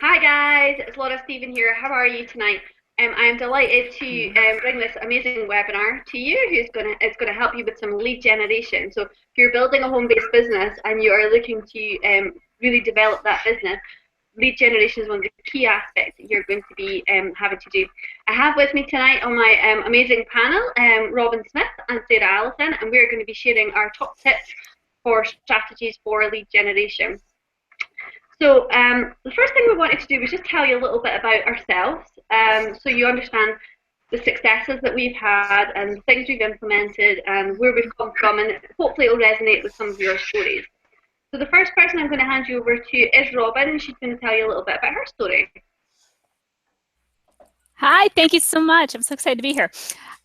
Hi guys, it's Laura Stephen here. How are you tonight? I am delighted to bring this amazing webinar to you, it's gonna help you with some lead generation. So if you're building a home-based business and you are looking to really develop that business, lead generation is one of the key aspects that you're going to be having to do. I have with me tonight on my amazing panel, Robin Smith and Sarah Alison, and we're going to be sharing our top tips for strategies for lead generation. So the first thing we wanted to do was just tell you a little bit about ourselves, so you understand the successes that we've had and the things we've implemented and where we've come from, and hopefully it'll resonate with some of your stories. So the first person I'm going to hand you over to is Robin, and she's going to tell you a little bit about her story. Hi, thank you so much. I'm so excited to be here.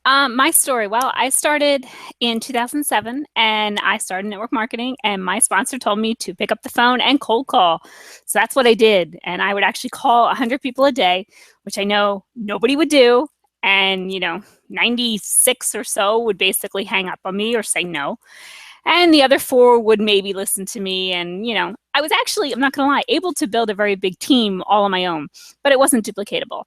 My story, well, I started in 2007 and I started network marketing, and my sponsor told me to pick up the phone and cold call. So that's what I did. And I would actually call 100 people a day, which I know nobody would do. And, 96 or so would basically hang up on me or say no. And the other 4 would maybe listen to me. And, I was actually, I'm not going to lie, able to build a very big team all on my own, but it wasn't duplicatable.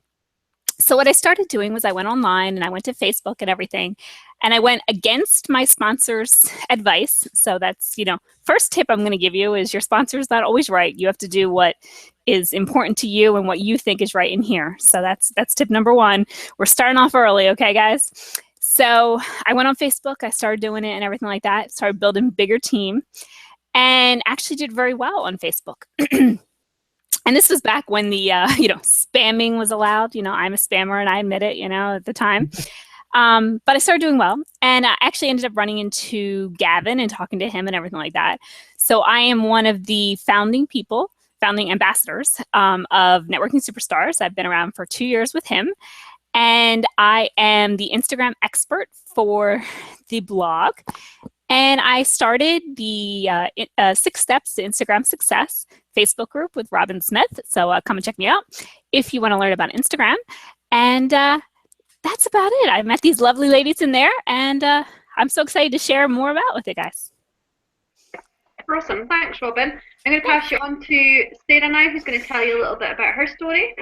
So what I started doing was I went online and I went to Facebook and everything, and I went against my sponsor's advice. So that's, first tip I'm going to give you is your sponsor is not always right. You have to do what is important to you and what you think is right in here. So that's tip number 1. We're starting off early, okay, guys? So I went on Facebook, I started doing it and everything like that, started building a bigger team, and actually did very well on Facebook. And this was back when the, spamming was allowed. I'm a spammer and I admit it, at the time. But I started doing well. And I actually ended up running into Gavin and talking to him and everything like that. So I am one of the founding ambassadors of Networking Superstars. I've been around for 2 years with him. And I am the Instagram expert for the blog. And I started the 6 Steps to Instagram Success Facebook group with Robin Smith. So come and check me out if you want to learn about Instagram. And that's about it. I met these lovely ladies in there, and I'm so excited to share more about with you guys. Awesome. Thanks, Robin. I'm going to pass you on to Sarah now, who's going to tell you a little bit about her story.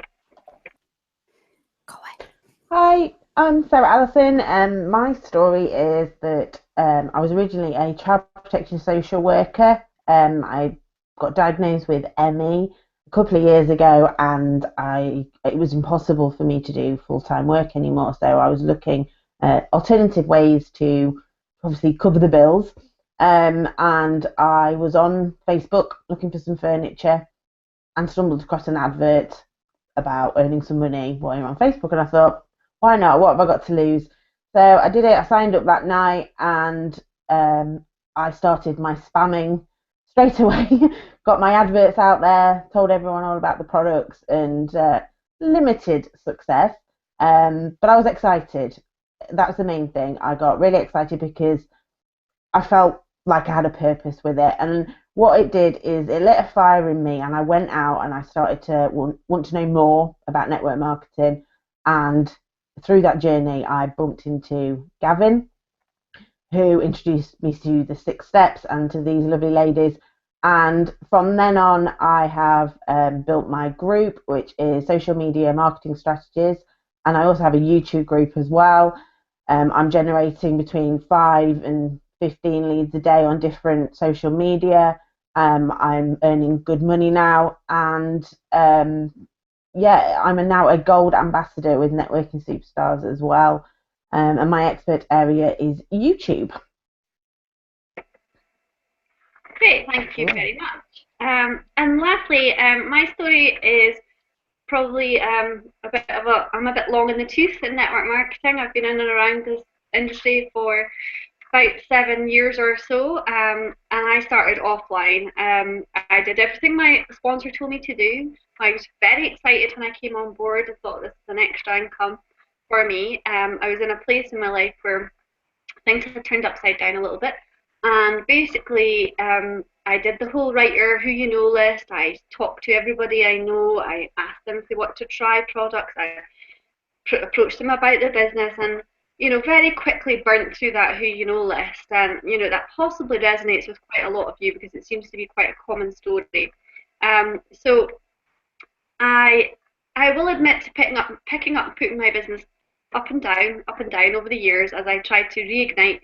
Go ahead. Hi, I'm Sarah Alison, and my story is that I was originally a child protection social worker. I got diagnosed with ME a couple of years ago, and it was impossible for me to do full-time work anymore. So I was looking at alternative ways to obviously cover the bills. And I was on Facebook looking for some furniture and stumbled across an advert about earning some money while you're on Facebook, and I thought, why not? What have I got to lose? So I did it. I signed up that night, and I started my spamming straight away. Got my adverts out there, told everyone all about the products, and limited success. But I was excited. That was the main thing. I got really excited because I felt like I had a purpose with it. And what it did is it lit a fire in me, and I went out and I started to want to know more about network marketing. And through that journey, I bumped into Gavin, who introduced me to the 6 Steps and to these lovely ladies. And from then on, I have built my group, which is Social Media Marketing Strategies. And I also have a YouTube group as well. I'm generating between 5 and 15 leads a day on different social media. I'm earning good money now. And I'm now a gold ambassador with Networking Superstars as well. And my expert area is YouTube. Great, thank you very much. And lastly, my story is probably I'm a bit long in the tooth in network marketing. I've been in and around this industry for about 7 years or so, and I started offline. I did everything my sponsor told me to do. I was very excited when I came on board. I thought this was an extra income for me. I was in a place in my life where things had turned upside down a little bit. And basically, I did the whole writer who you know list. I talked to everybody I know. I asked them if they wanted to try products. I approached them about their business, and very quickly burnt through that who you know list. And that possibly resonates with quite a lot of you because it seems to be quite a common story. So I will admit to picking up and putting my business up and down over the years as I tried to reignite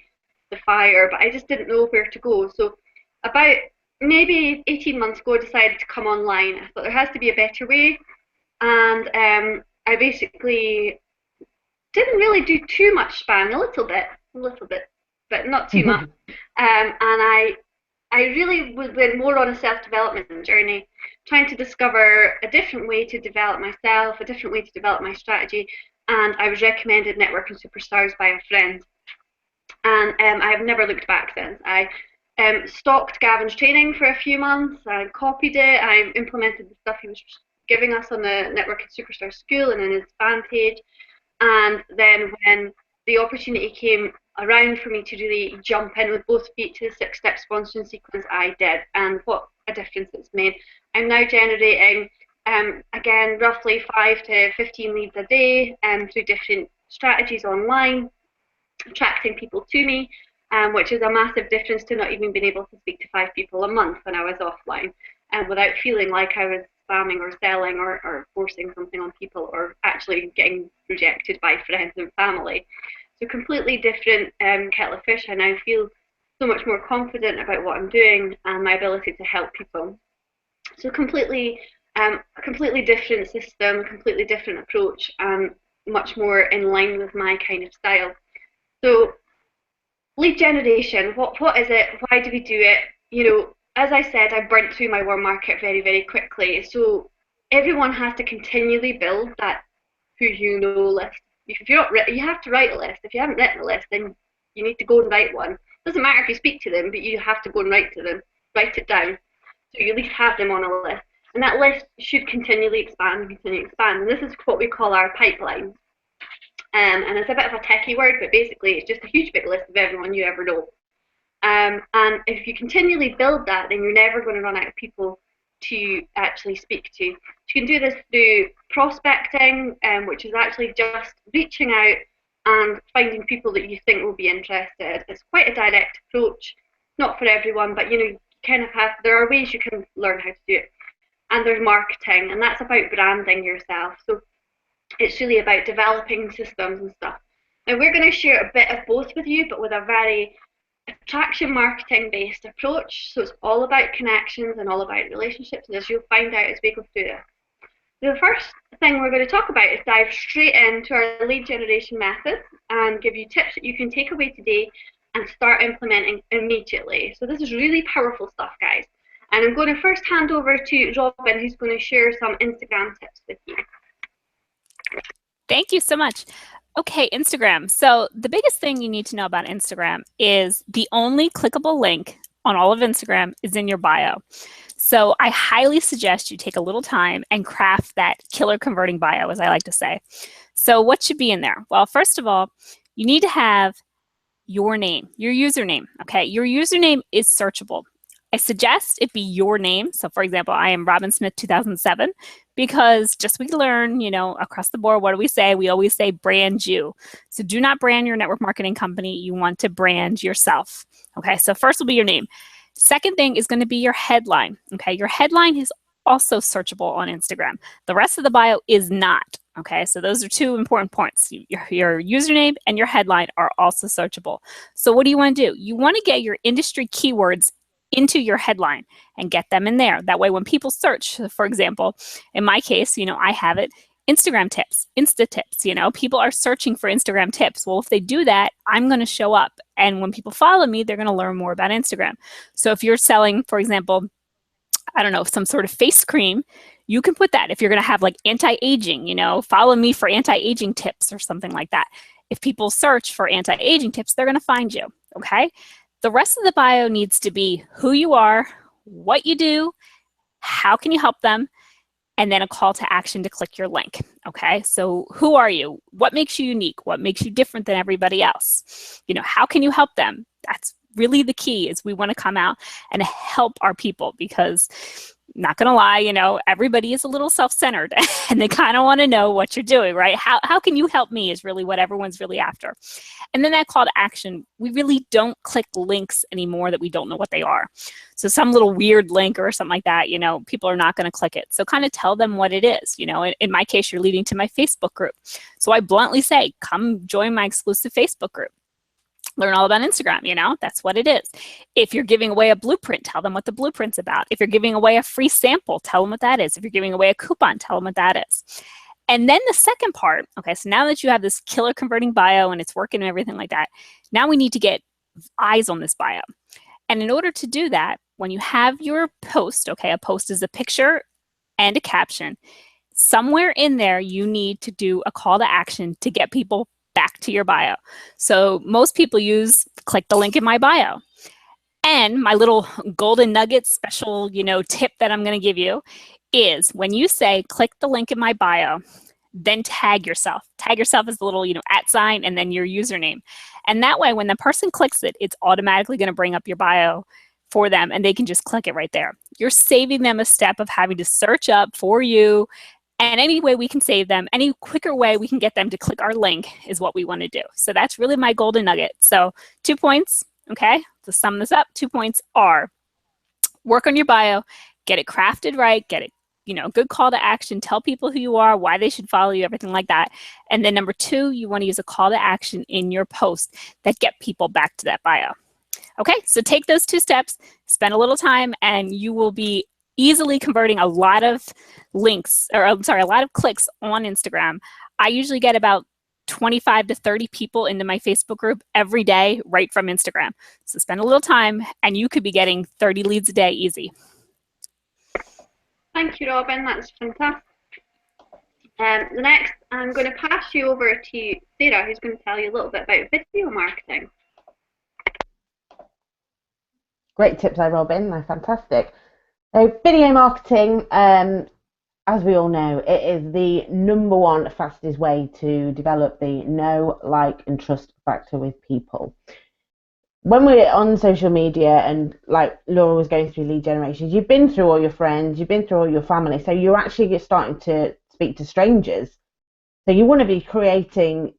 the fire, but I just didn't know where to go. So about maybe 18 months ago, I decided to come online. I thought there has to be a better way, and I basically didn't really do too much spam, a little bit, but not too much. And I really went more on a self-development journey, trying to discover a different way to develop myself, a different way to develop my strategy. And I was recommended Networking Superstars by a friend. And I have never looked back since. I stalked Gavin's training for a few months. I copied it. I implemented the stuff he was giving us on the Networking Superstars school and in his fan page. And then when the opportunity came around for me to really jump in with both feet to the 6-step sponsoring sequence, I did. And what a difference it's made. I'm now generating, again, roughly 5 to 15 leads a day through different strategies online, attracting people to me, which is a massive difference to not even being able to speak to 5 people a month when I was offline, and without feeling like I was spamming or selling or forcing something on people or actually getting rejected by friends and family. So completely different kettle of fish. I now feel so much more confident about what I'm doing and my ability to help people. So completely different system, completely different approach, much more in line with my kind of style. So lead generation, what is it? Why do we do it? You know, as I said, I burnt through my warm market very, very quickly. So everyone has to continually build that who you know list. If you're not, you have to write a list. If you haven't written a list, then you need to go and write one. It doesn't matter if you speak to them, but you have to go and write to them, write it down, so you at least have them on a list. And that list should continually expand and continue to expand. And this is what we call our pipeline. And it's a bit of a techie word, but basically it's just a huge big list of everyone you ever know. And if you continually build that, then you're never going to run out of people to actually speak to. You can do this through prospecting, which is actually just reaching out and finding people that you think will be interested. It's quite a direct approach, not for everyone, but you know, you kind of have, there are ways you can learn how to do it. And there's marketing, and that's about branding yourself. So it's really about developing systems and stuff. Now we're going to share a bit of both with you, but with a very attraction marketing based approach. So it's all about connections and all about relationships, and as you'll find out as we go through this. The first thing we're going to talk about is dive straight into our lead generation methods and give you tips that you can take away today and start implementing immediately. So this is really powerful stuff, guys. And I'm going to first hand over to Robin, who's going to share some Instagram tips with you. Thank you so much. Okay, Instagram. So the biggest thing you need to know about Instagram is the only clickable link on all of Instagram is in your bio. So I highly suggest you take a little time and craft that killer converting bio, as I like to say. So what should be in there? Well, first of all, you need to have your name, your username. Okay, your username is searchable. I suggest it be your name. So for example, I am Robin Smith 2007, because just we learn, you know, across the board, what do we say? We always say brand you. So do not brand your network marketing company. You want to brand yourself. Okay, so first will be your name. Second thing is going to be your headline. Okay, your headline is also searchable on Instagram. The rest of the bio is not. Okay, so those are two important points. Your username and your headline are also searchable. So what do you want to do? You want to get your industry keywords into your headline and get them in there. That way when people search, for example, in my case, you know, I have it, Instagram tips, Insta tips, you know, people are searching for Instagram tips. Well, if they do that, I'm going to show up. And when people follow me, they're going to learn more about Instagram. So if you're selling, for example, I don't know, some sort of face cream, you can put that. If you're going to have like anti-aging, you know, follow me for anti-aging tips or something like that. If people search for anti-aging tips, they're going to find you. Okay. The rest of the bio needs to be who you are, what you do, how can you help them, and then a call to action to click your link. Okay, so who are you? What makes you unique? What makes you different than everybody else? You know, how can you help them? That's really the key, is we want to come out and help our people, because not gonna lie, you know, everybody is a little self-centered and they kind of want to know what you're doing, right? How can you help me is really what everyone's really after. And then that call to action, we really don't click links anymore that we don't know what they are. So some little weird link or something like that, you know, people are not going to click it. So kind of tell them what it is. You know, in my case, you're leading to my Facebook group. So I bluntly say, come join my exclusive Facebook group. Learn all about Instagram, you know, that's what it is. If you're giving away a blueprint, tell them what the blueprint's about. If you're giving away a free sample, tell them what that is. If you're giving away a coupon, tell them what that is. And then the second part, okay, so now that you have this killer converting bio and it's working and everything like that, now we need to get eyes on this bio. And in order to do that, when you have your post, okay, a post is a picture and a caption, somewhere in there you need to do a call to action to get people back to your bio. So most people use click the link in my bio. And my little golden nugget special, you know, tip that I'm going to give you is when you say click the link in my bio, then tag yourself. Tag yourself as the little, you know, @ and then your username. And that way, when the person clicks it, it's automatically going to bring up your bio for them and they can just click it right there. You're saving them a step of having to search up for you. And any way we can save them, any quicker way we can get them to click our link is what we want to do. So that's really my golden nugget. So 2 points, okay? To sum this up, 2 points are work on your bio, get it crafted right, get it, you know, good call to action, tell people who you are, why they should follow you, everything like that. And then number 2, you want to use a call to action in your post that get people back to that bio. Okay, so take those 2 steps, spend a little time, and you will be easily converting a lot of links, or I'm sorry, a lot of clicks on Instagram. I usually get about 25 to 30 people into my Facebook group every day right from Instagram. So spend a little time and you could be getting 30 leads a day easy. Thank you, Robin. That's fantastic. Next, I'm going to pass you over to Sarah, who's going to tell you a little bit about video marketing. Great tips there, Robin. They're fantastic. So video marketing, as we all know, it is the #1 fastest way to develop the know, like, and trust factor with people. When we're on social media and like Laura was going through lead generation, you've been through all your friends, you've been through all your family, so you're actually starting to speak to strangers. So you want to be creating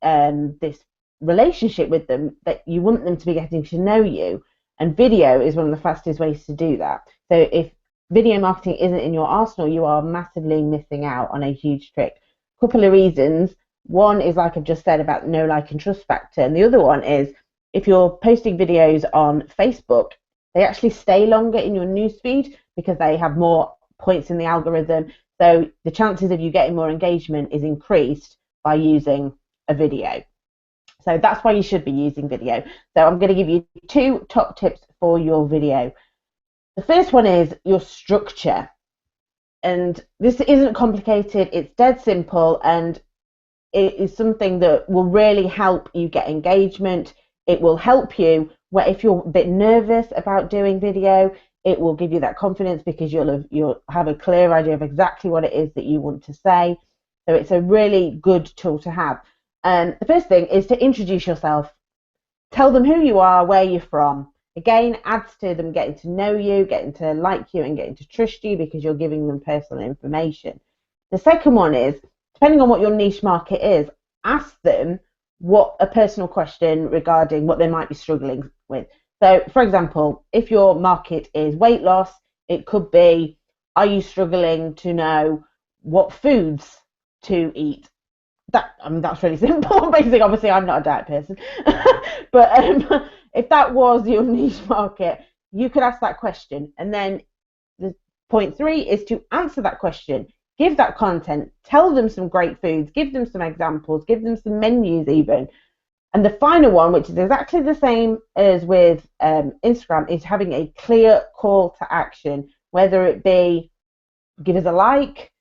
this relationship with them, that you want them to be getting to know you. And video is one of the fastest ways to do that. So if video marketing isn't in your arsenal, you are massively missing out on a huge trick. A couple of reasons. One is, like I've just said, about know, like, and trust factor. And the other one is, if you're posting videos on Facebook, they actually stay longer in your newsfeed because they have more points in the algorithm. So the chances of you getting more engagement is increased by using a video. So that's why you should be using video. So I'm going to give you 2 top tips for your video. The first one is your structure. And this isn't complicated, it's dead simple, and it is something that will really help you get engagement. It will help you where if you're a bit nervous about doing video, it will give you that confidence because you'll have a clear idea of exactly what it is that you want to say. So it's a really good tool to have. The first thing is to introduce yourself. Tell them who you are, where you're from. Again, adds to them getting to know you, getting to like you, and getting to trust you because you're giving them personal information. The second one is, depending on what your niche market is, ask them what a personal question regarding what they might be struggling with. So, for example, if your market is weight loss, it could be, are you struggling to know what foods to eat? That's really simple. Basically, obviously, I'm not a diet person. But if that was your niche market, you could ask that question. And then the point 3 is to answer that question. Give that content. Tell them some great foods. Give them some examples. Give them some menus even. And the final one, which is exactly the same as with Instagram, is having a clear call to action, whether it be give us a like,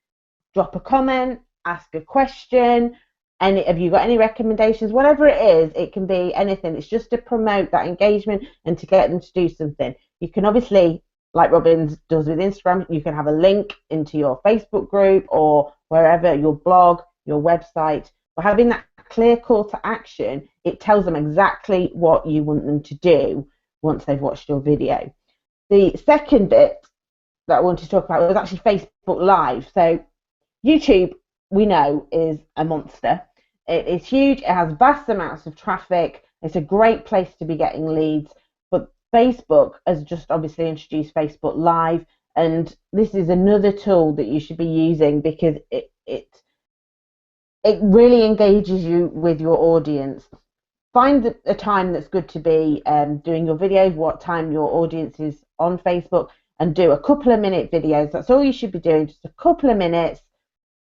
drop a comment, ask a question, and have you got any recommendations? Whatever it is, it can be anything. It's just to promote that engagement and to get them to do something. You can obviously, like Robin does with Instagram, you can have a link into your Facebook group or wherever, your blog, your website. But having that clear call to action, it tells them exactly what you want them to do once they've watched your video. The second bit that I wanted to talk about was actually Facebook Live. So YouTube, we know, is a monster. It is huge. It has vast amounts of traffic. It's a great place to be getting leads. But Facebook has just obviously introduced Facebook Live, and this is another tool that you should be using because it really engages you with your audience. Find a time that's good to be doing your videos, what time your audience is on Facebook, and do a couple of minute videos. That's all you should be doing, just a couple of minutes,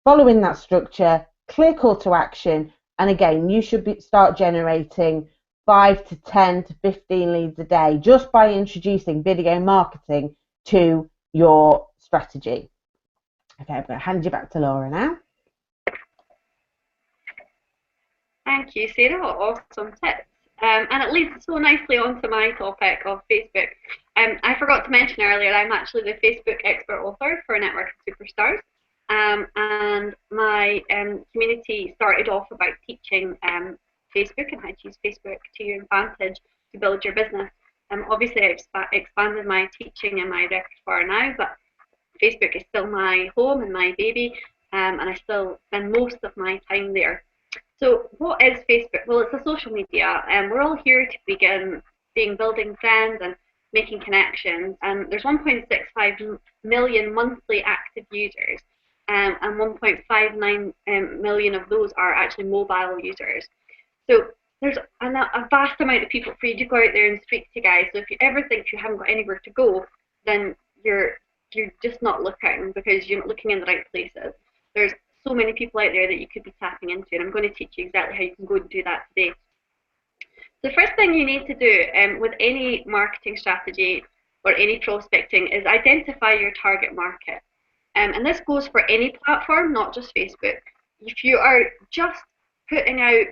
following that structure, clear call to action, and again, you should start generating 5 to 10 to 15 leads a day just by introducing video marketing to your strategy. Okay, I'm going to hand you back to Laura now. Thank you, Sarah. Awesome tips. And it leads so nicely onto my topic of Facebook. I forgot to mention earlier, I'm actually the Facebook expert author for Network of Superstars. And my community started off about teaching Facebook and how to use Facebook to your advantage to build your business. Obviously, I've expanded my teaching and my repertoire now, but Facebook is still my home and my baby, and I still spend most of my time there. So what is Facebook? Well, it's a social media, and we're all here to begin building friends and making connections. And there's 1.65 million monthly active users, and 1.59 million of those are actually mobile users. So there's a vast amount of people for you to go out there and speak to, guys. So if you ever think you haven't got anywhere to go, then you're just not looking, because you're not looking in the right places. There's so many people out there that you could be tapping into, and I'm going to teach you exactly how you can go and do that today. The first thing you need to do with any marketing strategy or any prospecting is identify your target market. And this goes for any platform, not just Facebook. If you are just putting out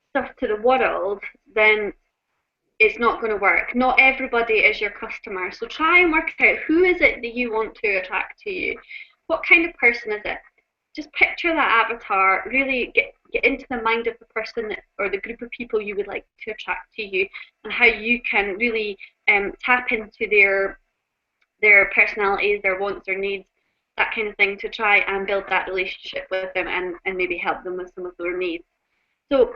stuff to the world, then it's not going to work. Not everybody is your customer. So try and work out who is it that you want to attract to you. What kind of person is it? Just picture that avatar, really get into the mind of the person or the group of people you would like to attract to you, and how you can really tap into their personalities, their wants, their needs, that kind of thing, to try and build that relationship with them and maybe help them with some of their needs. So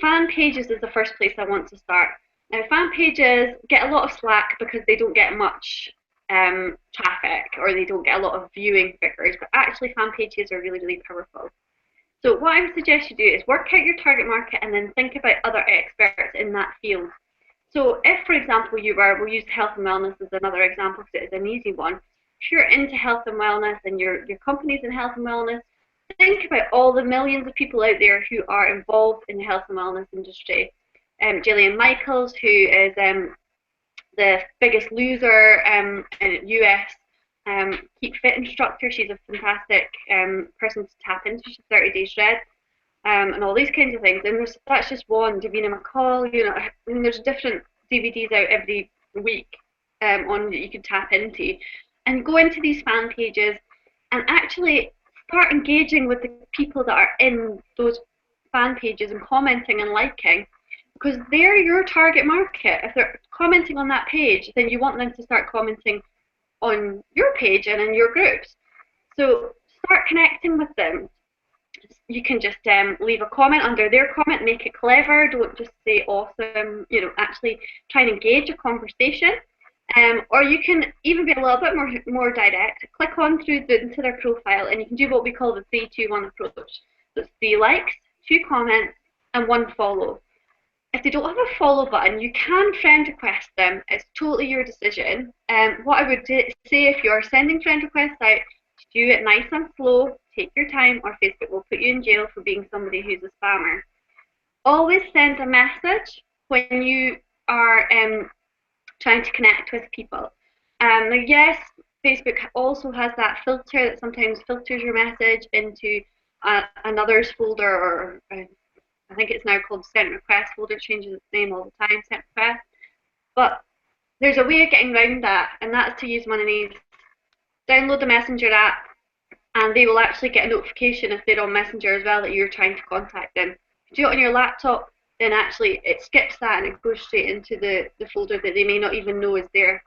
fan pages is the first place I want to start. Now, fan pages get a lot of slack because they don't get much traffic, or they don't get a lot of viewing figures, but actually fan pages are really, really powerful. So what I would suggest you do is work out your target market and then think about other experts in that field. So if, for example, we'll use health and wellness as another example because it is an easy one. If you're into health and wellness and your company's in health and wellness, think about all the millions of people out there who are involved in the health and wellness industry. Jillian Michaels, who is the biggest loser in US Keep Fit instructor. She's a fantastic person to tap into. She's 30 Days Red, and all these kinds of things. And that's just one. Davina McCall, there's different DVDs out every week on that you can tap into, and go into these fan pages and actually start engaging with the people that are in those fan pages and commenting and liking, because they're your target market. If they're commenting on that page, then you want them to start commenting on your page and in your groups. So start connecting with them. You can just leave a comment under their comment, make it clever, don't just say awesome, actually try and engage a conversation. Or you can even be a little bit more direct. Click on into their profile, and you can do what we call the 3-2-1 approach. So it's 3 likes, 2 comments, and 1 follow. If they don't have a follow button, you can friend request them. It's totally your decision. What I would say, if you're sending friend requests out, do it nice and slow, take your time, or Facebook will put you in jail for being somebody who's a spammer. Always send a message when you are trying to connect with people. Yes, Facebook also has that filter that sometimes filters your message into another's folder, or I think it's now called sent request folder. It changes its name all the time, sent request. But there's a way of getting around that, and that's to use one of these. Download the Messenger app, and they will actually get a notification if they're on Messenger as well that you're trying to contact them. If you do it on your laptop, then actually it skips that and it goes straight into the folder that they may not even know is there.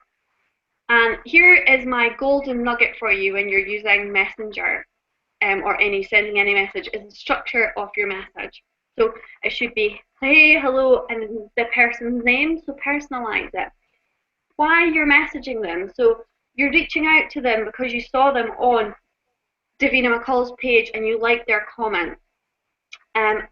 And here is my golden nugget for you when you're using Messenger or sending any message, is the structure of your message. So it should be, hey, hello, and the person's name, so personalize it. Why you're messaging them. So you're reaching out to them because you saw them on Davina McCall's page and you like their comment.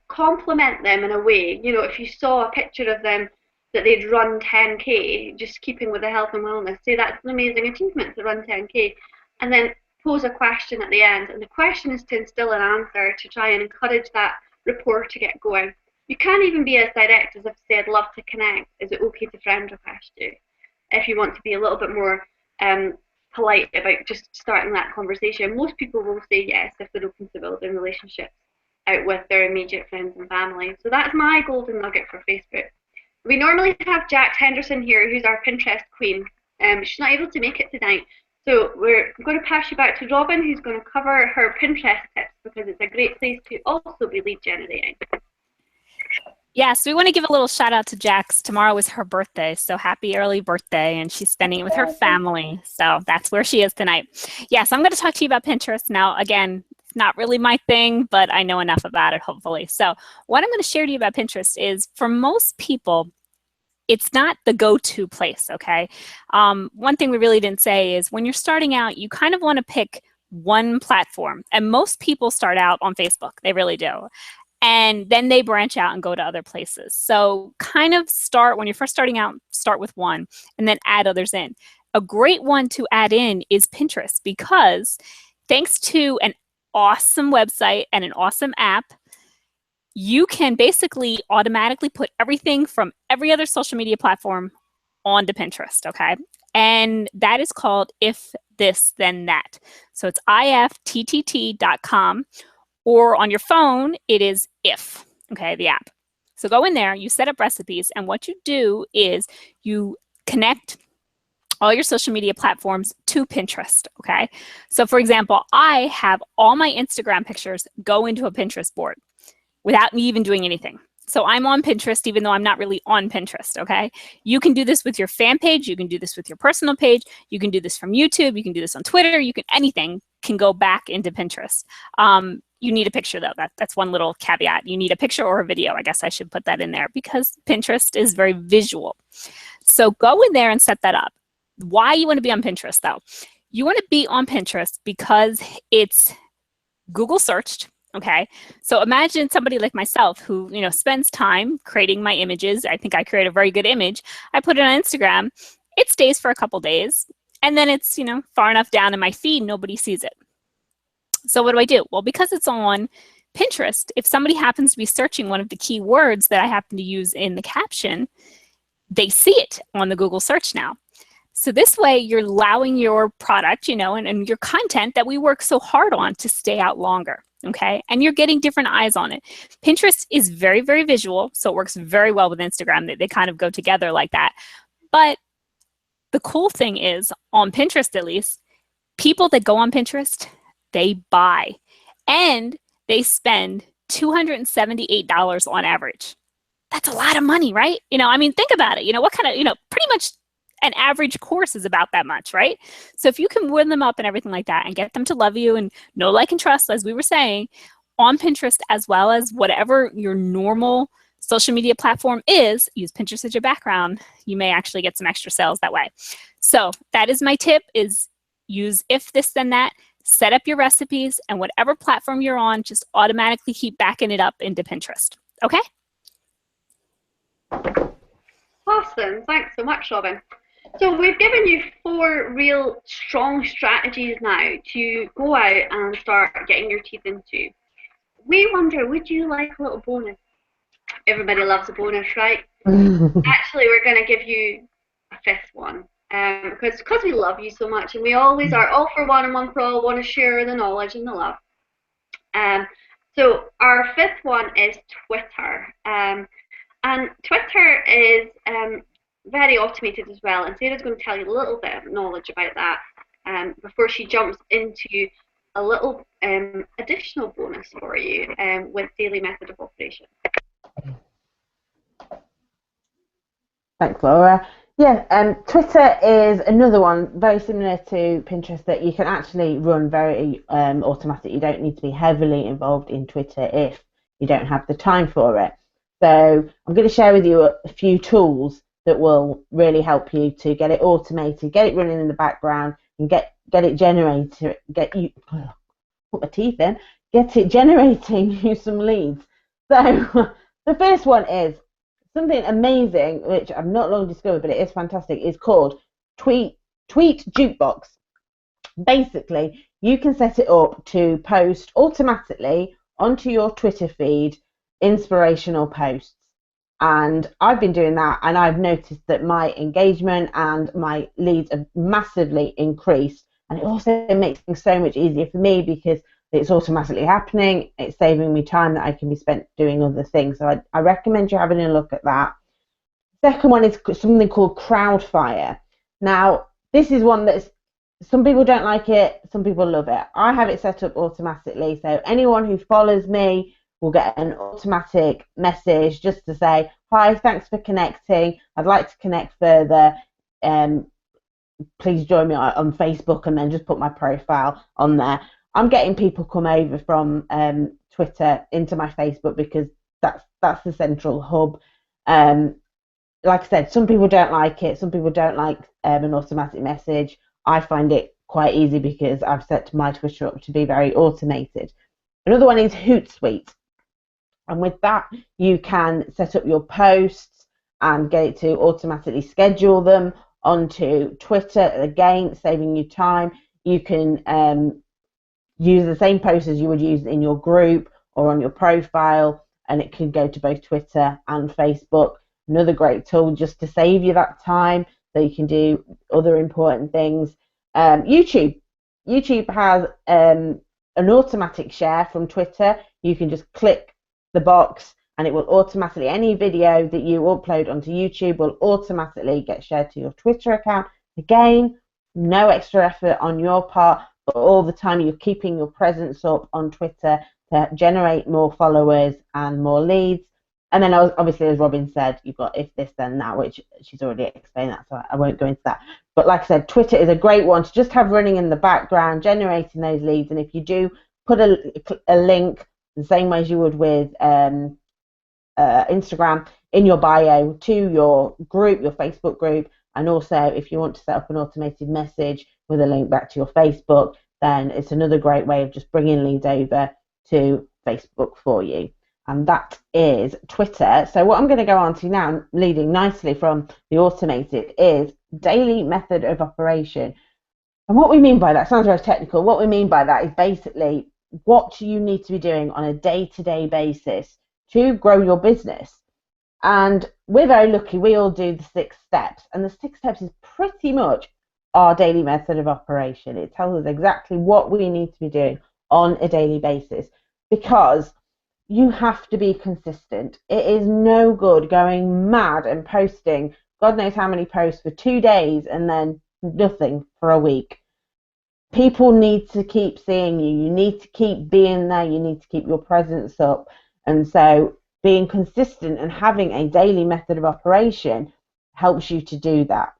Compliment them in a way. You know, if you saw a picture of them that they'd run 10K, just keeping with the health and wellness, say that's an amazing achievement to run 10K, and then pose a question at the end. And the question is to instill an answer to try and encourage that rapport to get going. You can't even be as direct as if say, I'd love to connect. Is it okay to friend request you? If you want to be a little bit more polite about just starting that conversation, most people will say yes if they're open to building relationships out with their immediate friends and family. So that's my golden nugget for Facebook. We normally have Jacs Henderson here, who's our Pinterest queen. She's not able to make it tonight, so we're going to pass you back to Robin, who's going to cover her Pinterest tips because it's a great place to also be lead generating. Yes, we want to give a little shout out to Jax. Tomorrow is her birthday, so happy early birthday, and she's spending it with her family. So that's where she is tonight. Yes, I'm going to talk to you about Pinterest now. Again, it's not really my thing, but I know enough about it, hopefully. So what I'm going to share to you about Pinterest is, for most people, it's not the go-to place, okay? One thing we really didn't say is when you're starting out, you kind of want to pick one platform. And most people start out on Facebook. They really do. And then they branch out and go to other places. So kind of start, when you're first starting out, start with one and then add others in. A great one to add in is Pinterest, because thanks to an awesome website and an awesome app, you can basically automatically put everything from every other social media platform onto Pinterest, okay? And that is called If This Then That. So it's ifttt.com. Or on your phone, it is If, okay, the app. So go in there, you set up recipes, and what you do is you connect all your social media platforms to Pinterest, okay? So for example, I have all my Instagram pictures go into a Pinterest board without me even doing anything. So I'm on Pinterest, even though I'm not really on Pinterest, okay? You can do this with your fan page. You can do this with your personal page. You can do this from YouTube. You can do this on Twitter. Anything can go back into Pinterest. You need a picture, though. That's one little caveat. You need a picture or a video. I guess I should put that in there because Pinterest is very visual. So go in there and set that up. Why you want to be on Pinterest, though? You want to be on Pinterest because it's Google searched. Okay, so imagine somebody like myself who, spends time creating my images. I think I create a very good image. I put it on Instagram. It stays for a couple days, and then it's, far enough down in my feed, nobody sees it. So what do I do? Well, because it's on Pinterest, if somebody happens to be searching one of the key words that I happen to use in the caption, they see it on the Google search now. So this way, you're allowing your product, and your content that we work so hard on to stay out longer. Okay, and you're getting different eyes on it. Pinterest is very, very visual, so it works very well with Instagram. They kind of go together like that. But the cool thing is, on Pinterest at least, people that go on Pinterest, they buy. And they spend $278 on average. That's a lot of money, right? Think about it. What kind of, pretty much an average course is about that much, right? So if you can win them up and everything like that and get them to love you and know, like, and trust, as we were saying, on Pinterest, as well as whatever your normal social media platform is, use Pinterest as your background. You may actually get some extra sales that way. So that is my tip, is use If This Then That, set up your recipes, and whatever platform you're on, just automatically keep backing it up into Pinterest. Okay? Awesome. Thanks so much, Robin. So we've given you 4 real strong strategies now to go out and start getting your teeth into. We wonder, would you like a little bonus? Everybody loves a bonus, right? Actually, we're going to give you a 5th one because we love you so much, and we always are all for one and one for all, want to share the knowledge and the love. So our 5th one is Twitter. And Twitter is very automated as well, and Sarah's going to tell you a little bit of knowledge about that before she jumps into a little additional bonus for you with daily method of operation. Thanks, Laura. Yeah, Twitter is another one very similar to Pinterest that you can actually run very automatic. You don't need to be heavily involved in Twitter if you don't have the time for it. So I'm going to share with you a few tools that will really help you to get it automated, get it running in the background, and get it generated, get you put my teeth in, get it generating you some leads. So the first one is something amazing, which I've not long discovered, but it is fantastic, is called Tweet Jukebox. Basically, you can set it up to post automatically onto your Twitter feed inspirational posts. And I've been doing that, and I've noticed that my engagement and my leads have massively increased. And it also makes things so much easier for me because it's automatically happening. It's saving me time that I can be spent doing other things. So I recommend you having a look at that. Second one is something called Crowdfire. Now, this is one that's, some people don't like it, some people love it. I have it set up automatically, so anyone who follows me will get an automatic message just to say, hi, thanks for connecting. I'd like to connect further. Please join me on Facebook, and then just put my profile on there. I'm getting people come over from Twitter into my Facebook because that's the central hub. Like I said, some people don't like it. Some people don't like an automatic message. I find it quite easy because I've set my Twitter up to be very automated. Another one is Hootsuite. And with that, you can set up your posts and get it to automatically schedule them onto Twitter, again, saving you time. You can use the same post as you would use in your group or on your profile, and it can go to both Twitter and Facebook. Another great tool just to save you that time so you can do other important things. YouTube has an automatic share from Twitter. You can just click the box and it will automatically, any video that you upload onto YouTube will automatically get shared to your Twitter account. Again, no extra effort on your part, but all the time you're keeping your presence up on Twitter to generate more followers and more leads. And then obviously, as Robin said, you've got if this then that, which she's already explained that, so I won't go into that. But like I said, Twitter is a great one to just have running in the background, generating those leads. And if you do put a link the same way as you would with Instagram in your bio to your group, your Facebook group, and also if you want to set up an automated message with a link back to your Facebook, then it's another great way of just bringing leads over to Facebook for you. And that is Twitter. So what I'm going to go on to now, leading nicely from the automated, is daily method of operation. And what we mean by that sounds very technical. What we mean by that is basically what you need to be doing on a day-to-day basis to grow your business. And we're very lucky, we all do the 6 steps. And the 6 steps is pretty much our daily method of operation. It tells us exactly what we need to be doing on a daily basis, because you have to be consistent. It is no good going mad and posting God knows how many posts for 2 days and then nothing for a week. People need to keep seeing you. You need to keep being there. You need to keep your presence up. And so being consistent and having a daily method of operation helps you to do that.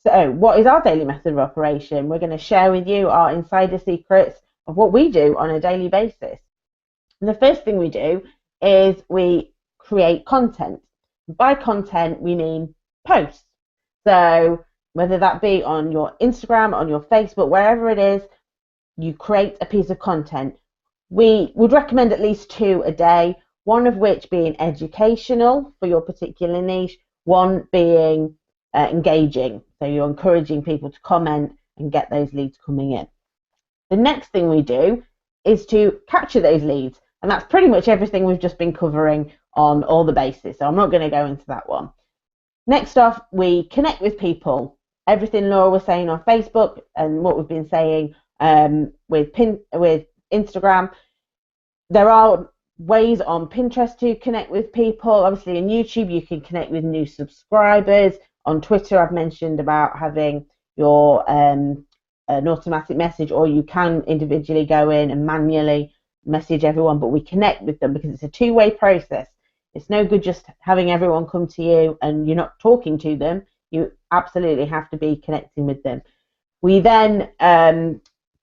So what is our daily method of operation? We're going to share with you our insider secrets of what we do on a daily basis. And the first thing we do is we create content. By content, we mean posts. So whether that be on your Instagram, on your Facebook, wherever it is, you create a piece of content. We would recommend at least 2 a day, one of which being educational for your particular niche, one being engaging. So you're encouraging people to comment and get those leads coming in. The next thing we do is to capture those leads. And that's pretty much everything we've just been covering on all the bases. So I'm not going to go into that one. Next off, we connect with people. Everything Laura was saying on Facebook and what we've been saying with Instagram. There are ways on Pinterest to connect with people. Obviously, on YouTube, you can connect with new subscribers. On Twitter, I've mentioned about having your an automatic message, or you can individually go in and manually message everyone, but we connect with them because it's a 2-way process. It's no good just having everyone come to you and you're not talking to them. You absolutely have to be connecting with them. We then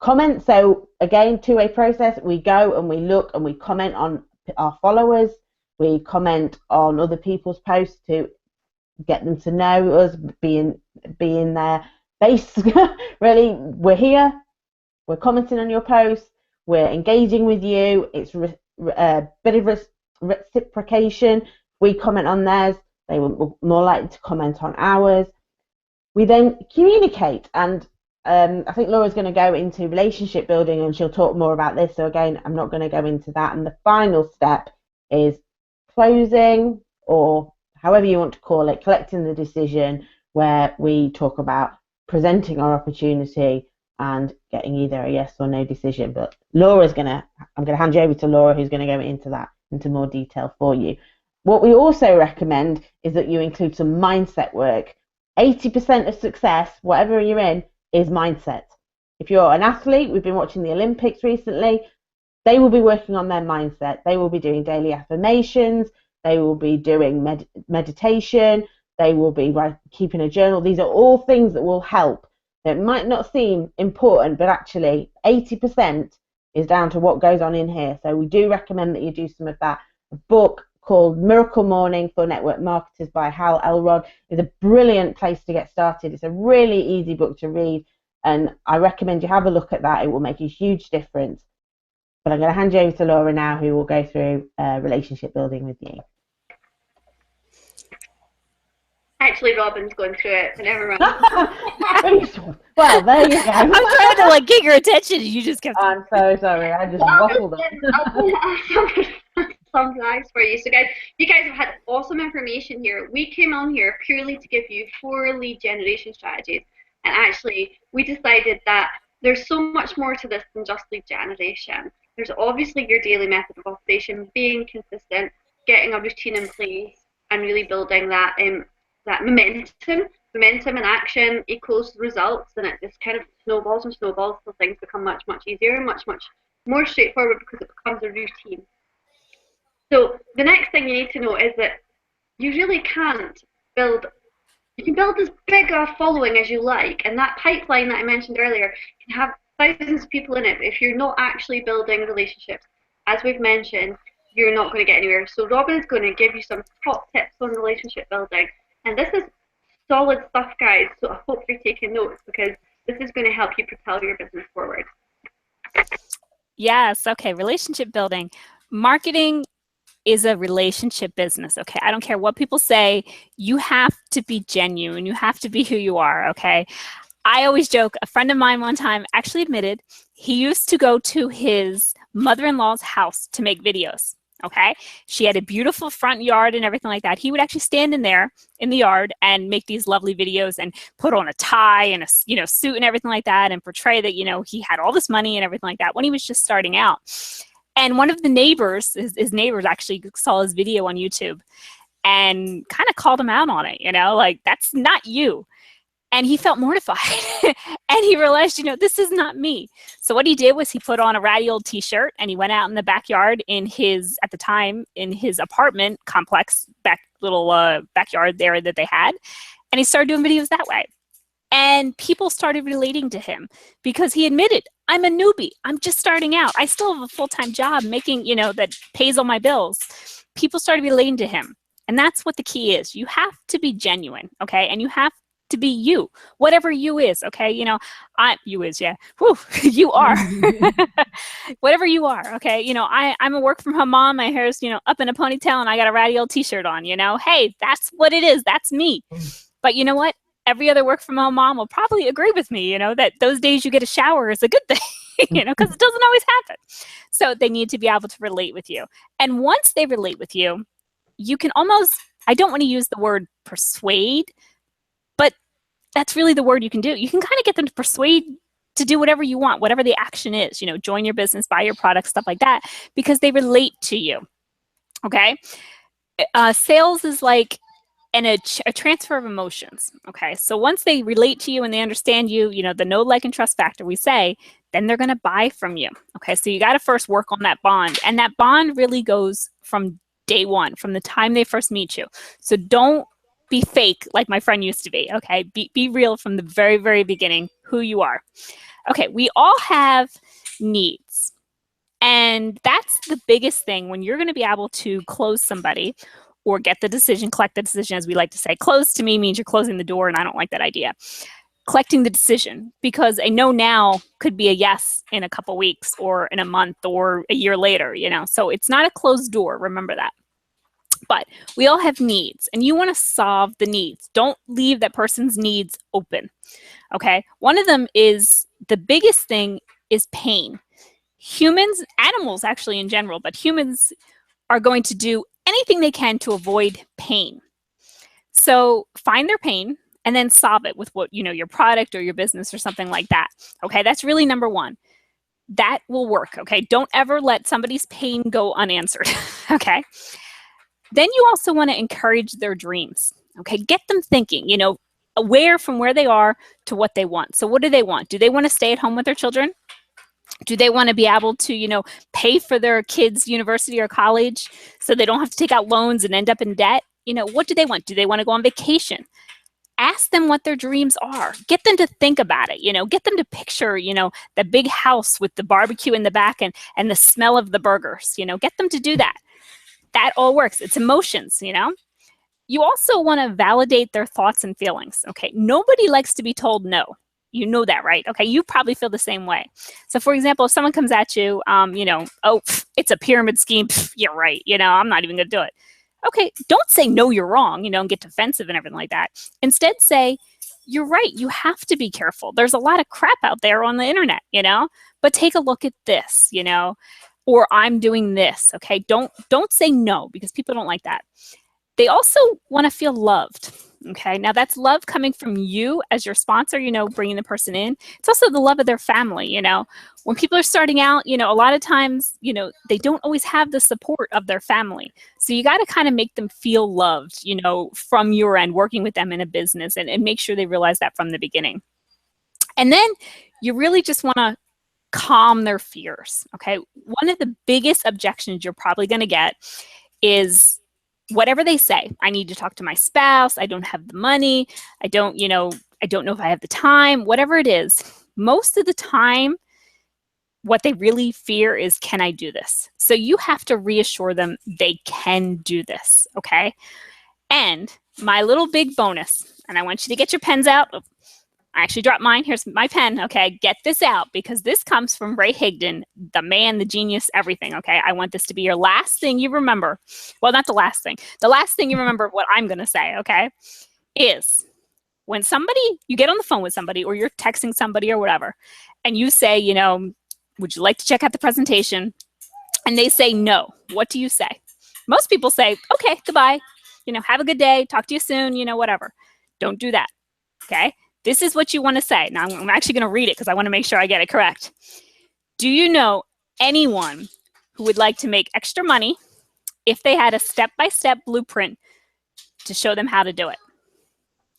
comment. So again, two-way process. We go and we look and we comment on our followers. We comment on other people's posts to get them to know us, be in their face. Really, we're here. We're commenting on your posts. We're engaging with you. It's a bit of reciprocation. We comment on theirs. They were more likely to comment on ours. We then communicate, and I think Laura's going to go into relationship building and she'll talk more about this. So again, I'm not going to go into that. And the final step is closing, or however you want to call it, collecting the decision, where we talk about presenting our opportunity and getting either a yes or no decision. But I'm going to hand you over to Laura, who's going to go into that into more detail for you. What we also recommend is that you include some mindset work. 80% of success, whatever you're in, is mindset. If you're an athlete, we've been watching the Olympics recently, they will be working on their mindset. They will be doing daily affirmations, they will be doing meditation, they will be keeping a journal. These are all things that will help. It might not seem important, but actually 80% is down to what goes on in here. So we do recommend that you do some of that. A book called Miracle Morning for Network Marketers by Hal Elrod is a brilliant place to get started. It's a really easy book to read, and I recommend you have a look at that. It will make a huge difference. But I'm going to hand you over to Laura now, who will go through relationship building with you. Actually, Robin's going through it, but never mind. Well, there you go. I'm trying to like get your attention, and you just kept. I'm so sorry. I just waffled on. Some flags for you. So guys, you guys have had awesome information here. We came on here purely to give you 4 lead generation strategies, and actually we decided that there's so much more to this than just lead generation. There's obviously your daily method of operation, being consistent, getting a routine in place, and really building that that momentum and action equals results, and it just kind of snowballs and snowballs till things become much easier and much more straightforward because it becomes a routine. So the next thing you need to know is that you really can't build, you can build as big a following as you like, and that pipeline that I mentioned earlier can have thousands of people in it. If you're not actually building relationships, as we've mentioned, you're not going to get anywhere. So Robin is going to give you some top tips on relationship building, and this is solid stuff, guys, so I hope you're taking notes because this is going to help you propel your business forward. Yes, okay, relationship building. Marketing is a relationship business, okay? I don't care what people say, you have to be genuine, you have to be who you are, okay? I always joke, a friend of mine one time actually admitted he used to go to his mother-in-law's house to make videos, okay? She had a beautiful front yard and everything like that. He would actually stand in there in the yard and make these lovely videos and put on a tie and a suit and everything like that and portray that, he had all this money and everything like that when he was just starting out. And one of the neighbors, his neighbors actually saw his video on YouTube and kind of called him out on it, like, that's not you. And he felt mortified. And he realized, this is not me. So what he did was he put on a ratty old t-shirt and he went out in the backyard at the time, in his apartment complex, backyard there that they had. And he started doing videos that way. And people started relating to him because he admitted, I'm a newbie. I'm just starting out. I still have a full-time job making, that pays all my bills. People started relating to him. And that's what the key is. You have to be genuine, okay? And you have to be you, whatever you is, okay? You is, yeah. Whew, you are. Whatever you are, okay? I'm a work from home mom. My hair's, up in a ponytail and I got a ratty old t-shirt on, Hey, that's what it is. That's me. But you know what? Every other work from home mom will probably agree with me, that those days you get a shower is a good thing, because it doesn't always happen. So they need to be able to relate with you. And once they relate with you, you can almost, I don't want to use the word persuade, but that's really the word you can do. You can kind of get them to persuade to do whatever you want, whatever the action is, join your business, buy your products, stuff like that, because they relate to you, okay? Sales is like a transfer of emotions, okay? So once they relate to you and they understand you, the know, like, and trust factor we say, then they're going to buy from you, okay? So you got to first work on that bond, and that bond really goes from day one, from the time they first meet you. So don't be fake like my friend used to be, okay? Be real from the very, very beginning, who you are. Okay, we all have needs. And that's the biggest thing when you're going to be able to close somebody or get the decision, collect the decision, as we like to say. Close to me means you're closing the door, and I don't like that idea. Collecting the decision, because a no now could be a yes in a couple weeks or in a month or a year later, you know. So it's not a closed door, remember that. But we all have needs, and you want to solve the needs. Don't leave that person's needs open, okay? One of them is, the biggest thing is pain. Humans, animals actually in general, but humans are going to do anything they can to avoid pain. So find their pain and then solve it with what, you know, your product or your business or something like that. Okay, that's really number one. That will work, okay? Don't ever let somebody's pain go unanswered, okay? Then you also want to encourage their dreams, okay? Get them thinking, you know, aware from where they are to what they want. So what do they want? Do they want to stay at home with their children? Do they want to be able to, you know, pay for their kids' university or college so they don't have to take out loans and end up in debt? You know, what do they want? Do they want to go on vacation? Ask them what their dreams are. Get them to think about it, you know, get them to picture, you know, the big house with the barbecue in the back and the smell of the burgers, you know, get them to do that. That all works. It's emotions, you know. You also want to validate their thoughts and feelings, okay? Nobody likes to be told no. You know that, right? Okay, you probably feel the same way. So for example, if someone comes at you, you know, oh, it's a pyramid scheme, you're right, you know, I'm not even gonna do it. Okay, don't say, no, you're wrong, you know, and get defensive and everything like that. Instead say, you're right, you have to be careful. There's a lot of crap out there on the internet, you know, but take a look at this, you know, or I'm doing this, okay? Don't say no, because people don't like that. They also want to feel loved, okay? Now that's love coming from you as your sponsor, you know, bringing the person in. It's also the love of their family, you know. When people are starting out, you know, a lot of times, you know, they don't always have the support of their family. So you got to kind of make them feel loved, you know, from your end, working with them in a business, and make sure they realize that from the beginning. And then you really just want to calm their fears, okay? One of the biggest objections you're probably going to get is whatever they say. I need to talk to my spouse. I don't have the money. I don't know if I have the time, whatever it is. Most of the time, what they really fear is, can I do this? So you have to reassure them they can do this, okay? And my little big bonus, and I want you to get your pens out. I actually dropped mine. Here's my pen, okay? Get this out, because this comes from Ray Higdon, the man, the genius, everything, okay? I want this to be your last thing you remember. Well, not the last thing. The last thing you remember of what I'm going to say, okay, is when you get on the phone with somebody, or you're texting somebody or whatever, and you say, you know, would you like to check out the presentation? And they say no. What do you say? Most people say, okay, goodbye. You know, have a good day. Talk to you soon, you know, whatever. Don't do that, okay? This is what you want to say. Now, I'm actually going to read it because I want to make sure I get it correct. Do you know anyone who would like to make extra money if they had a step-by-step blueprint to show them how to do it?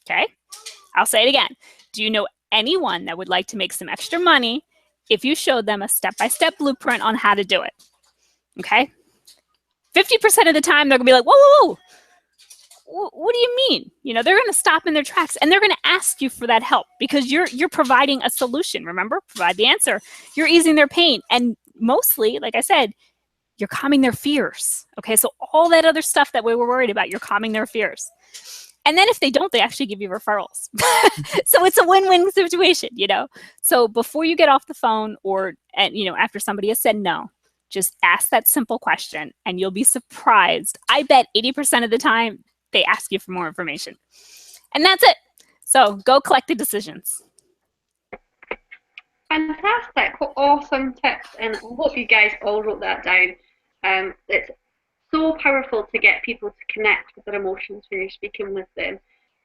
Okay, I'll say it again. Do you know anyone that would like to make some extra money if you showed them a step-by-step blueprint on how to do it? Okay, 50% of the time they're going to be like, whoa, whoa, whoa. What do you mean? You know, they're going to stop in their tracks, and they're going to ask you for that help, because you're providing a solution. Remember, provide the answer. You're easing their pain, and mostly, like I said, you're calming their fears. Okay, so all that other stuff that we were worried about, you're calming their fears. And then if they don't, they actually give you referrals. So it's a win-win situation, you know. So before you get off the phone, you know, after somebody has said no, just ask that simple question, and you'll be surprised. I bet 80% of the time, they ask you for more information. And that's it. So go collect the decisions. Fantastic. Awesome tips. And I hope you guys all wrote that down. It's so powerful to get people to connect with their emotions when you're speaking with them.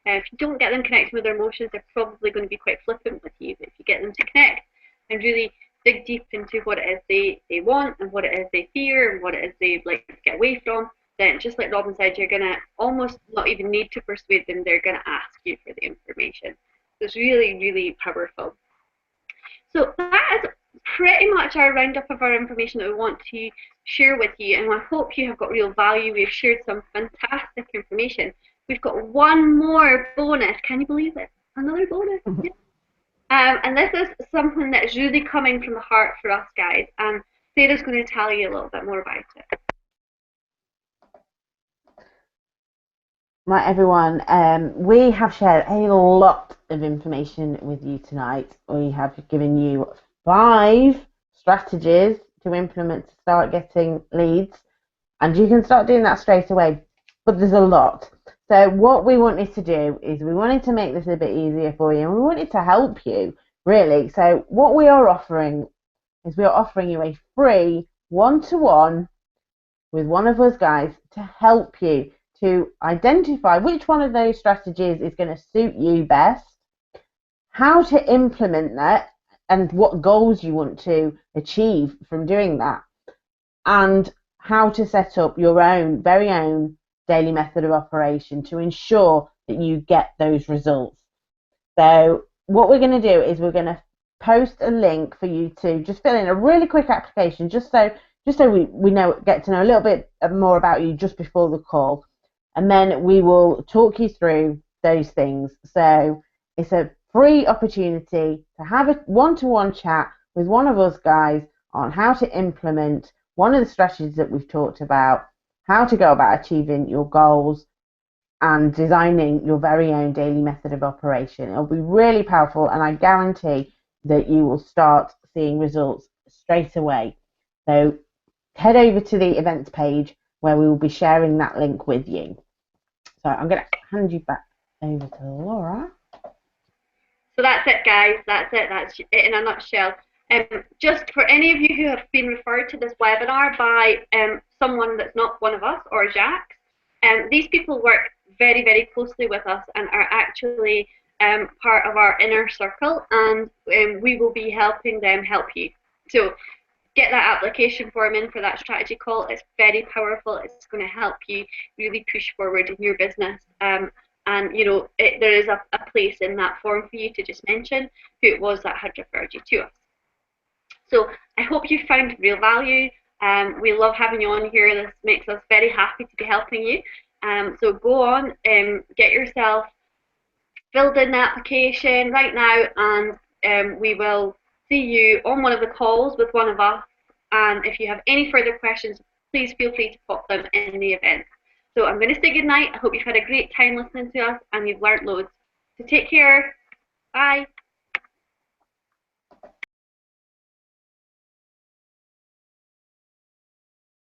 If you don't get them connecting with their emotions, they're probably going to be quite flippant with you. But if you get them to connect and really dig deep into what it is they want, and what it is they fear, and what it is they like to get away from, then just like Robin said, you're going to almost not even need to persuade them. They're going to ask you for the information. So it's really, really powerful. So that is pretty much our roundup of our information that we want to share with you, and I hope you have got real value. We've shared some fantastic information. we've got one more bonus. Can you believe it? Another bonus. Yeah. And this is something that is really coming from the heart for us, guys. And Sarah's going to tell you a little bit more about it. Right, everyone, we have shared a lot of information with you tonight. We have given you 5 strategies to implement to start getting leads, and you can start doing that straight away, but there's a lot. So what we wanted to do is we wanted to make this a bit easier for you, and we wanted to help you, really. So what we are offering is we are offering you a free one-to-one with one of us guys to help you to identify which one of those strategies is going to suit you best, how to implement that, and what goals you want to achieve from doing that, and how to set up your very own daily method of operation to ensure that you get those results. So what we're going to do is we're going to post a link for you to just fill in a really quick application, just so we get to know a little bit more about you just before the call, and then we will talk you through those things. So it's a free opportunity to have a one-to-one chat with one of us guys on how to implement one of the strategies that we've talked about, how to go about achieving your goals, and designing your very own daily method of operation. It'll be really powerful, and I guarantee that you will start seeing results straight away. So head over to the events page where we will be sharing that link with you. So I'm going to hand you back over to Laura. So that's it, guys. That's it. That's it in a nutshell. Just for any of you who have been referred to this webinar by someone that's not one of us or Jacs, these people work very, very closely with us and are actually part of our inner circle, and we will be helping them help you. So get that application form in for that strategy call. It's very powerful. It's going to help you really push forward in your business. And you know, there is a place in that form for you to just mention who it was that had referred you to us. So I hope you found real value. We love having you on here. This makes us very happy to be helping you. So go on, get yourself filled in the application right now, and we will see you on one of the calls with one of us. And if you have any further questions, please feel free to pop them in the event. So I'm going to say goodnight. I hope you've had a great time listening to us and you've learnt loads. So take care. Bye.